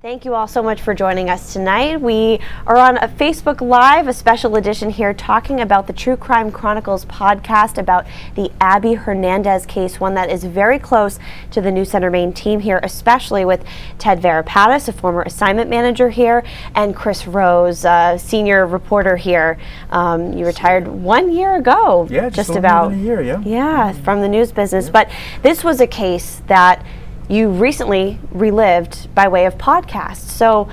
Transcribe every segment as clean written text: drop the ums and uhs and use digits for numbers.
Thank you all so much for joining us tonight. We are on a Facebook Live, a special edition here, talking about the True Crime Chronicles podcast about the Abby Hernandez case, one that is very close to the News Center Maine team here, especially with Ted Varapatis, a former assignment manager here, and Chris Rose, senior reporter here. You retired 1 year ago. Yeah, just about a year, yeah. Yeah, from the news business. Yeah. But this was a case that you recently relived by way of podcast. So,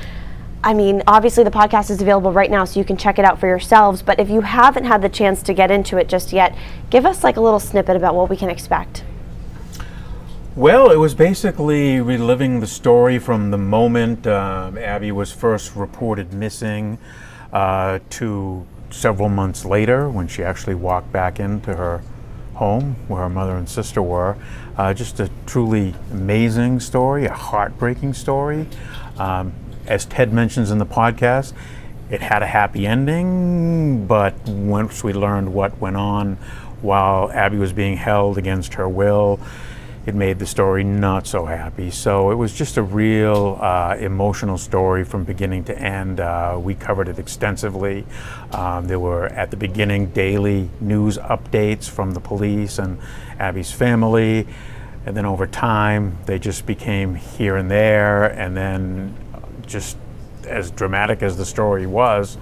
I mean, obviously the podcast is available right now, so you can check it out for yourselves. But if you haven't had the chance to get into it just yet, give us like a little snippet about what we can expect. Well, it was basically reliving the story from the moment Abby was first reported missing to several months later when she actually walked back into her home where her mother and sister were. Just a truly amazing story, a heartbreaking story. As Ted mentions in the podcast, it had a happy ending, but once we learned what went on while Abby was being held against her will, it made the story not so happy. So it was just a real emotional story from beginning to end. We covered it extensively. There were, at the beginning, daily news updates from the police and Abby's family. And then over time, they just became here and there. And then just as dramatic as the story was,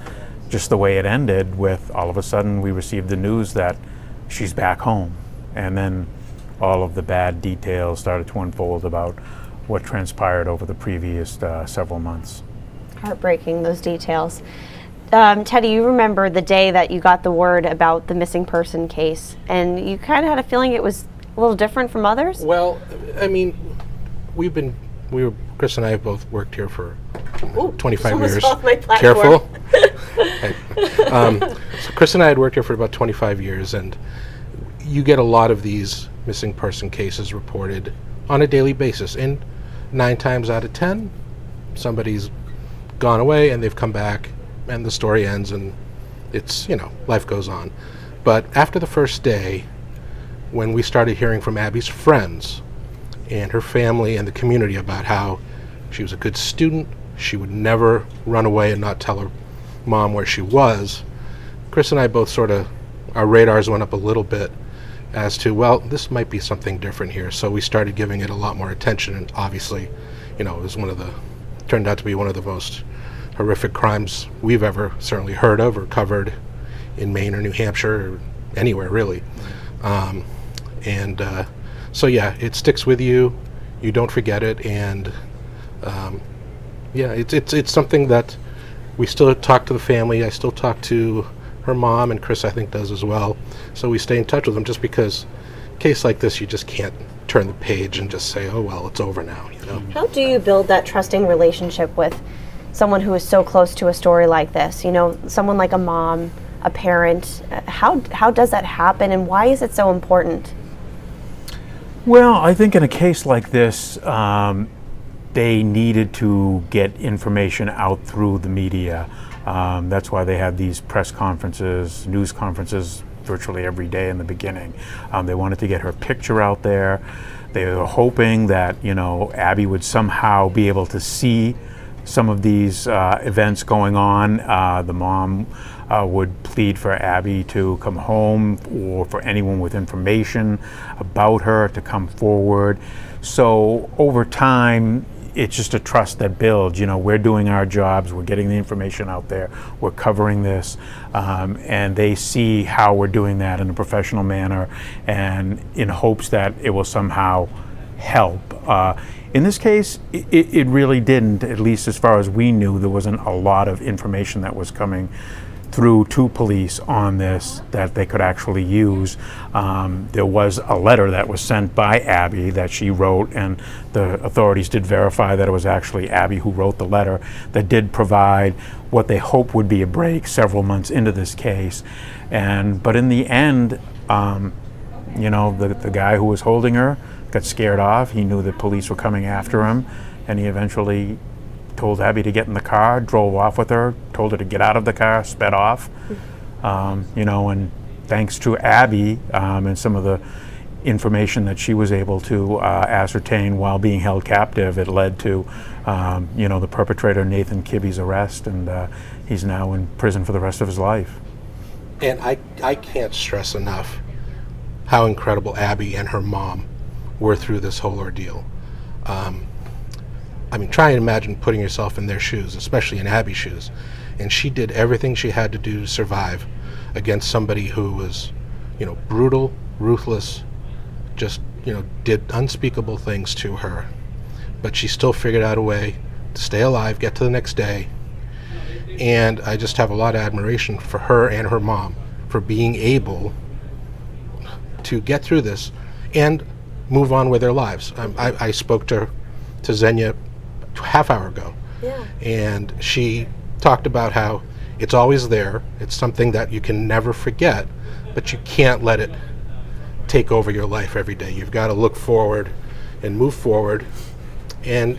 just the way it ended with all of a sudden we received the news that she's back home. And then all of the bad details started to unfold about what transpired over the previous several months. Heartbreaking, those details. Teddy, you remember the day that you got the word about the missing person case, and you kind of had a feeling it was a little different from others? Well, I mean, Chris and I have both worked here for 25 years. Careful. So Chris and I had worked here for about 25 years, and you get a lot of these missing person cases reported on a daily basis, and 9 times out of 10 somebody's gone away and they've come back and the story ends and it's, life goes on. But after the first day, when we started hearing from Abby's friends and her family and the community about how she was a good student, she would never run away and not tell her mom where she was, Chris and I both our radars went up a little bit as to, well, this might be something different here. So we started giving it a lot more attention, and obviously, it was turned out to be one of the most horrific crimes we've ever certainly heard of or covered in Maine or New Hampshire or anywhere really. So yeah, it sticks with you. You don't forget it, and it's something that we still talk to the family. I still talk to her mom, and Chris I think does as well. So we stay in touch with them, just because a case like this, you just can't turn the page and just say, oh well, it's over now. How do you build that trusting relationship with someone who is so close to a story like this? Someone like a mom, a parent. How does that happen, and why is it so important? Well, I think in a case like this, they needed to get information out through the media. That's why they had these press conferences, news conferences virtually every day in the beginning. They wanted to get her picture out there. They were hoping that, Abby would somehow be able to see some of these events going on. The mom would plead for Abby to come home, or for anyone with information about her to come forward. So over time, it's just a trust that builds. We're doing our jobs, we're getting the information out there, we're covering this, and they see how we're doing that in a professional manner, and in hopes that it will somehow help. In this case, it really didn't, at least as far as we knew. There wasn't a lot of information that was coming through to police on this that they could actually use. There was a letter that was sent by Abby that she wrote, and the authorities did verify that it was actually Abby who wrote the letter, that did provide what they hope would be a break several months into this case. But in the end, the guy who was holding her got scared off. He knew that police were coming after him, and he eventually told Abby to get in the car, drove off with her, told her to get out of the car, sped off. And thanks to Abby and some of the information that she was able to ascertain while being held captive, it led to, the perpetrator Nathan Kibbe's arrest, and he's now in prison for the rest of his life. And I can't stress enough how incredible Abby and her mom were through this whole ordeal. Try and imagine putting yourself in their shoes, especially in Abby's shoes. And she did everything she had to do to survive against somebody who was, brutal, ruthless, just, did unspeakable things to her. But she still figured out a way to stay alive, get to the next day. And I just have a lot of admiration for her and her mom for being able to get through this and move on with their lives. I spoke to Xenia a half hour ago. Yeah. And she talked about how it's always there. It's something that you can never forget, but you can't let it take over your life every day. You've got to look forward and move forward and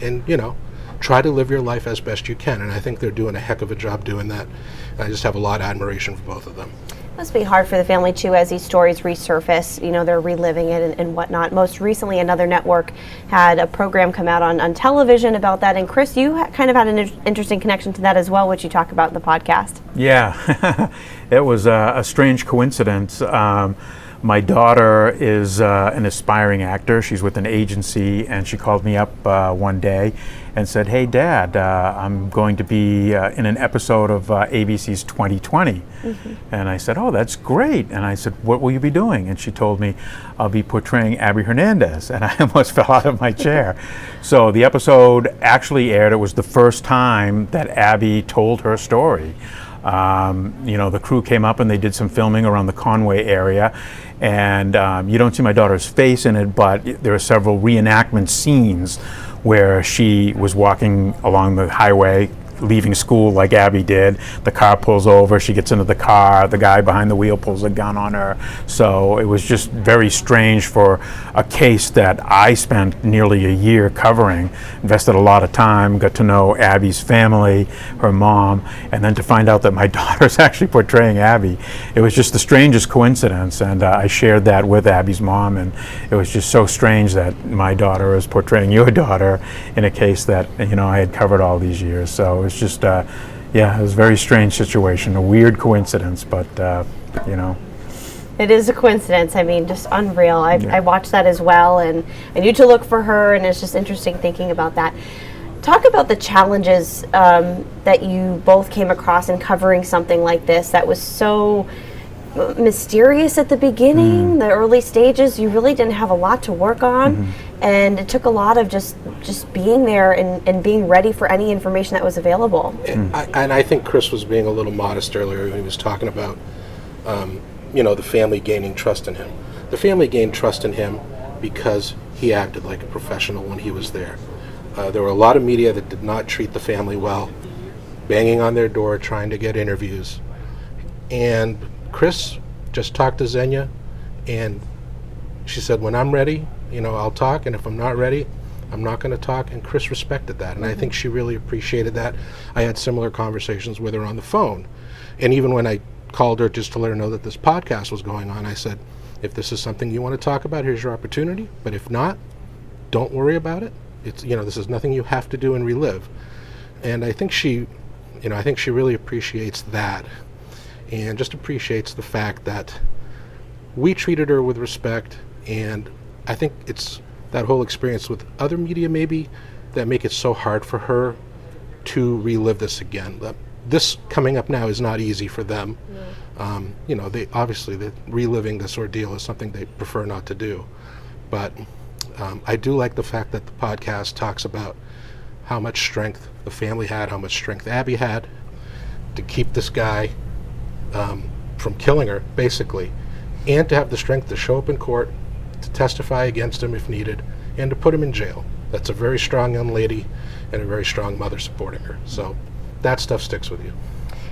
try to live your life as best you can. And I think they're doing a heck of a job doing that. And I just have a lot of admiration for both of them. It must be hard for the family too, as these stories resurface. They're reliving it and whatnot. Most recently, another network had a program come out on television about that. And Chris, you kind of had an interesting connection to that as well, which you talk about in the podcast. Yeah, it was a strange coincidence. My daughter is an aspiring actor. She's with an agency, and she called me up one day and said, "Hey, Dad, I'm going to be in an episode of ABC's 2020." Mm-hmm. And I said, "Oh, that's great." And I said, "What will you be doing?" And she told me, "I'll be portraying Abby Hernandez." And I almost fell out of my chair. So the episode actually aired. It was the first time that Abby told her story. The crew came up and they did some filming around the Conway area, and you don't see my daughter's face in it, but there are several reenactment scenes where she was walking along the highway leaving school like Abby did. The car pulls over, she gets into the car, the guy behind the wheel pulls a gun on her. So it was just very strange for a case that I spent nearly a year covering, invested a lot of time, got to know Abby's family, her mom, and then to find out that my daughter's actually portraying Abby. It was just the strangest coincidence, and I shared that with Abby's mom, and it was just so strange that my daughter is portraying your daughter in a case that I had covered all these years. So it was just, it was a very strange situation, a weird coincidence, but, It is a coincidence. Just unreal. I watched that as well, and I knew to look for her, and it's just interesting thinking about that. Talk about the challenges that you both came across in covering something like this that was so mysterious at the beginning, the early stages. You really didn't have a lot to work on, and it took a lot of just being there and being ready for any information that was available. And I think Chris was being a little modest earlier when he was talking about the family gaining trust in him. The family gained trust in him because he acted like a professional when he was there. There were a lot of media that did not treat the family well, banging on their door trying to get interviews. And Chris just talked to Xenia, and she said, "When I'm ready, I'll talk, and if I'm not ready, I'm not going to talk." And Chris respected that, and I think she really appreciated that. I had similar conversations with her on the phone, and even when I called her just to let her know that this podcast was going on, I said, "If this is something you want to talk about, here's your opportunity, but if not, don't worry about it. It's this is nothing you have to do and relive." And I think she really appreciates that, and just appreciates the fact that we treated her with respect. And I think it's that whole experience with other media maybe that make it so hard for her to relive this again. This coming up now is not easy for them. No. They obviously reliving this ordeal is something they prefer not to do. But I do like the fact that the podcast talks about how much strength the family had, how much strength Abby had to keep this guy from killing her, basically, and to have the strength to show up in court, to testify against him if needed, and to put him in jail. That's a very strong young lady and a very strong mother supporting her. So that stuff sticks with you.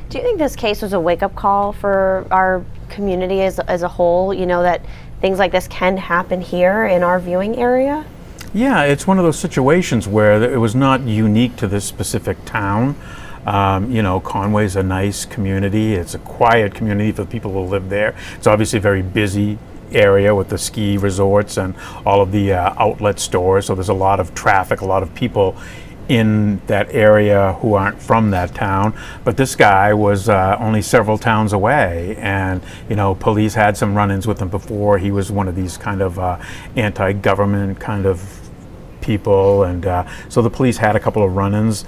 Do you think this case was a wake-up call for our community as a whole, that things like this can happen here in our viewing area? Yeah, it's one of those situations where it was not unique to this specific town. Conway's a nice community. It's a quiet community for the people who live there. It's obviously a very busy area with the ski resorts and all of the outlet stores. So there's a lot of traffic, a lot of people in that area who aren't from that town. But this guy was only several towns away, and police had some run-ins with him before. He was one of these kind of anti-government kind of people, and so the police had a couple of run-ins.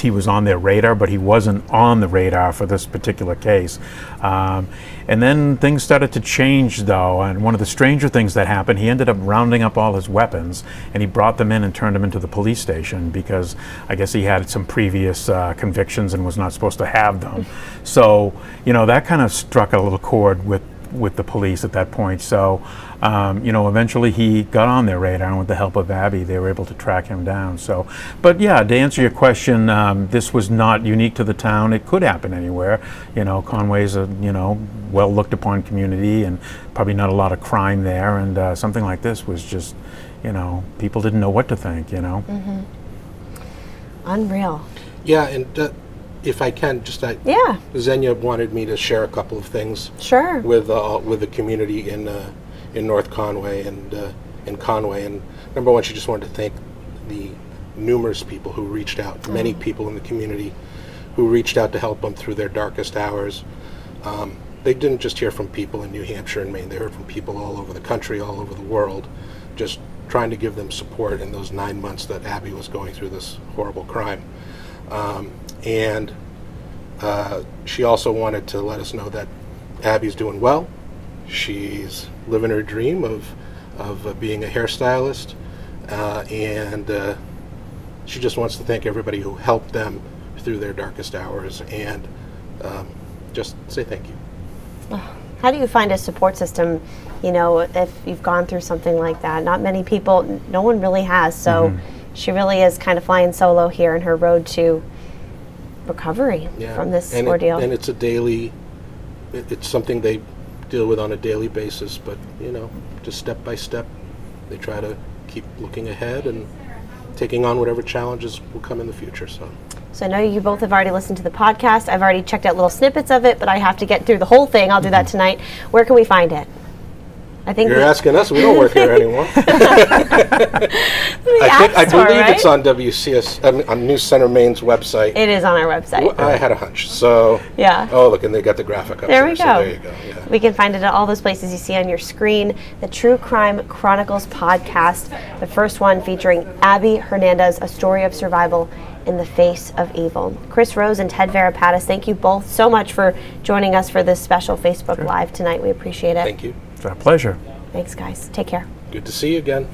He was on their radar, but he wasn't on the radar for this particular case. And then things started to change, though, and one of the stranger things that happened, he ended up rounding up all his weapons, and he brought them in and turned them into the police station because I guess he had some previous convictions and was not supposed to have them. So, that kind of struck a little chord with the police at that point. So, eventually he got on their radar, and with the help of Abby, they were able to track him down. So, but yeah, to answer your question, this was not unique to the town. It could happen anywhere. Conway's a, well looked upon community, and probably not a lot of crime there. And something like this was just, people didn't know what to think, Mm-hmm. Unreal. Yeah, and if I can, yeah. Xenia wanted me to share a couple of things. Sure. With the community in North Conway and in Conway. And number one, she just wanted to thank the numerous people who reached out, many people in the community who reached out to help them through their darkest hours. They didn't just hear from people in New Hampshire and Maine, they heard from people all over the country, all over the world, just trying to give them support in those 9 months that Abby was going through this horrible crime. And she also wanted to let us know that Abby's doing well. She's living her dream of being a hairstylist, and she just wants to thank everybody who helped them through their darkest hours, and just say thank you. How do you find a support system, if you've gone through something like that? Not many people, no one really has, so she really is kind of flying solo here in her road to recovery from this ordeal. And it's a daily, it's something they deal with on a daily basis, but just step by step, they try to keep looking ahead and taking on whatever challenges will come in the future. So I know you both have already listened to the podcast. I've already checked out little snippets of it, but I have to get through the whole thing. I'll do that tonight. Where can we find it? I think you're asking us. We don't work here anymore. I believe it's on WCS, on News Center Maine's website. It is on our website. I had a hunch. So yeah. Oh, look, and they got the graphic up there. We go. So there you go. Yeah. We can find it at all those places you see on your screen. The True Crime Chronicles podcast, the first one featuring Abby Hernandez, a story of survival in the face of evil. Chris Rose and Ted Varapatis, thank you both so much for joining us for this special Facebook Live tonight. We appreciate it. Thank you. It's our pleasure. Thanks, guys. Take care. Good to see you again.